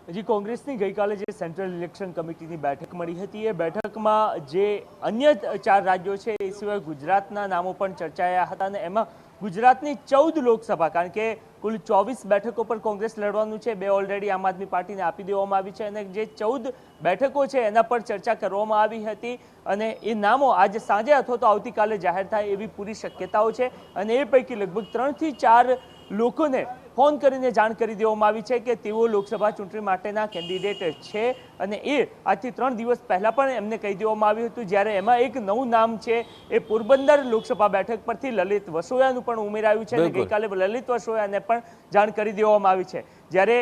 હજી કોંગ્રેસની ગઈકાલે જે સેન્ટ્રલ ઇલેક્શન કમિટીની બેઠક મળી હતી એ બેઠકમાં જે અન્ય 4 રાજ્યો છે એ સિવાય ગુજરાતના નામો પણ ચર્ચાયા હતા અને એમાં ગુજરાતની 14 લોકસભા, કારણ કે કુલ 24 બેઠકો પર કોંગ્રેસ લડવાનું છે, 2 ઓલરેડી આમ આદમી પાર્ટીને આપી દેવામાં આવી છે અને જે 14 બેઠકો છે એના પર ચર્ચા કરવામાં આવી હતી અને એ નામો આજે સાંજે અથવા તો આવતીકાલે જાહેર થાય એવી પૂરી શક્યતાઓ છે અને એ પૈકી લગભગ 3 થી 4 લોકોને ફોન કરીને જાણ કરી દેવામાં આવી છે કે તેઓ લોકસભા ચૂંટણી માટેના કેન્ડિડેટ છે અને એ આજથી 3 દિવસ પહેલા પણ એમને કહી દેવામાં આવ્યું હતું, જ્યારે એમાં એક નવું નામ છે એ પોરબંદર લોકસભા બેઠક પરથી લલિત વસોયાનું પણ ઉમેરાયું છે અને ગઈકાલે લલિત વસોયાને પણ જાણ કરી દેવામાં આવી છે। જ્યારે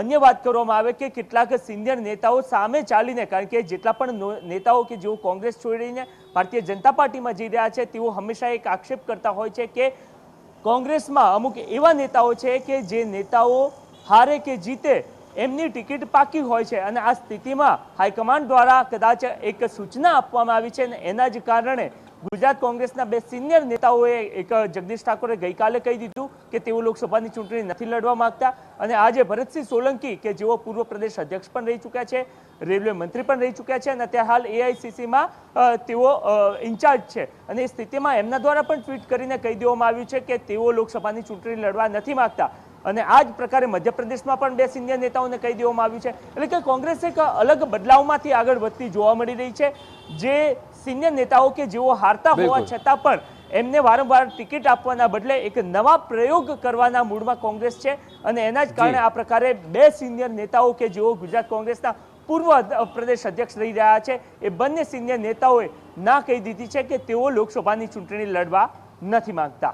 અન્ય વાત કરવામાં આવે કે કેટલાક સિનિયર નેતાઓ સામે ચાલીને, કારણ કે જેટલા પણ નેતાઓ કે જેઓ કોંગ્રેસ છોડીને ભારતીય જનતા પાર્ટીમાં જઈ રહ્યા છે તેઓ હંમેશા એક આક્ષેપ કરતા હોય છે કે કોંગ્રેસમાં અમુક એવા નેતાઓ છે કે જે નેતાઓ હારે કે જીતે એમની ટિકિટ પાકી હોય છે અને આ સ્થિતિમાં હાઈકમાન્ડ દ્વારા કદાચ એક સૂચના આપવામાં આવી છે અને એના જ કારણે ગુજરાત કોંગ્રેસના 2 સિનિયર નેતાઓએ એક જગદીશ ઠાકોરે ગઈકાલે કહી દીધું કે તેઓ લોકસભાની ચૂંટણી નથી લડવા માંગતા અને આજે ભરતસિંહ સોલંકી કે જેઓ પૂર્વ પ્રદેશ અધ્યક્ષ પણ રહી ચૂક્યા છે, રેલવે મંત્રી પણ રહી ચૂક્યા છે અને અત્યારે હાલ એઆઈસીસીમાં તેઓ ઇન્ચાર્જ છે અને એ સ્થિતિમાં એમના દ્વારા પણ ટ્વીટ કરીને કહી દેવામાં આવ્યું છે કે તેઓ લોકસભાની ચૂંટણી લડવા નથી માંગતા અને આ જ પ્રકારે મધ્યપ્રદેશમાં પણ 2 સિનિયર નેતાઓને કહી દેવામાં આવ્યું છે। એટલે કે કોંગ્રેસ એક અલગ બદલાવમાંથી આગળ વધતી જોવા મળી રહી છે। જે સિનિયર નેતાઓ કે જેઓ હારતા હોવા છતાં પણ એમને વારંવાર ટિકિટ આપવાના બદલે એક નવા પ્રયોગ કરવાના મૂડમાં કોંગ્રેસ છે અને એના જ કારણે આ પ્રકારે 2 સિનિયર નેતાઓ કે જેઓ ગુજરાત કોંગ્રેસના પૂર્વ પ્રદેશ અધ્યક્ષ રહી રહ્યા છે એ બંને સિનિયર નેતાઓએ ના કહી દીધી છે કે તેઓ લોકસભાની ચૂંટણી લડવા નથી માંગતા।